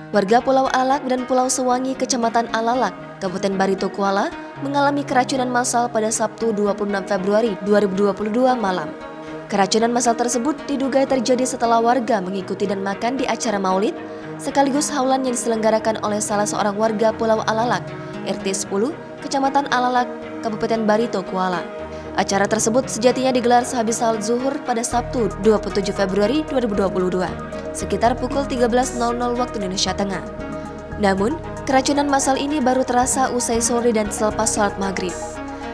Warga Pulau Alalak dan Pulau Sewangi, Kecamatan Alalak, Kabupaten Barito Kuala, mengalami keracunan massal pada Sabtu 26 Februari 2022 malam. Keracunan massal tersebut diduga terjadi setelah warga mengikuti dan makan di acara maulid, sekaligus haulan yang diselenggarakan oleh salah seorang warga Pulau Alalak, RT 10, Kecamatan Alalak, Kabupaten Barito Kuala. Acara tersebut sejatinya digelar sehabis salat zuhur pada Sabtu 27 Februari 2022, sekitar pukul 13.00 waktu Indonesia Tengah. Namun, keracunan massal ini baru terasa usai sore dan selepas salat maghrib.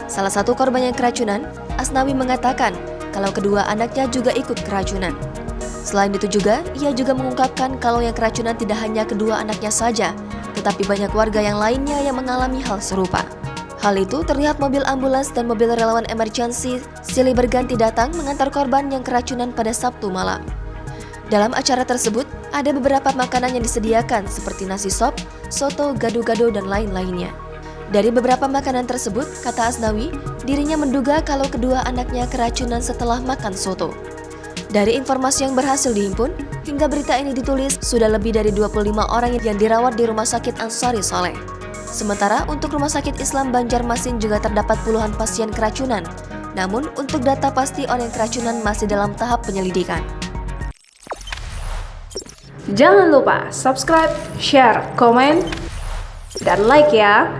Salah satu korban yang keracunan, Asnawi, mengatakan kalau kedua anaknya juga ikut keracunan. Selain itu juga, ia juga mengungkapkan kalau yang keracunan tidak hanya kedua anaknya saja, tetapi banyak warga yang lainnya yang mengalami hal serupa. Hal itu terlihat mobil ambulans dan mobil relawan emergency silih berganti datang mengantar korban yang keracunan pada Sabtu malam. Dalam acara tersebut, ada beberapa makanan yang disediakan seperti nasi sop, soto, gado-gado, dan lain-lainnya. Dari beberapa makanan tersebut, kata Asnawi, dirinya menduga kalau kedua anaknya keracunan setelah makan soto. Dari informasi yang berhasil dihimpun, hingga berita ini ditulis, sudah lebih dari 25 orang yang dirawat di Rumah Sakit Ansari Soleh. Sementara untuk Rumah Sakit Islam Banjarmasin juga terdapat puluhan pasien keracunan. Namun untuk data pasti orang keracunan masih dalam tahap penyelidikan. Jangan lupa subscribe, share, komen, dan like ya!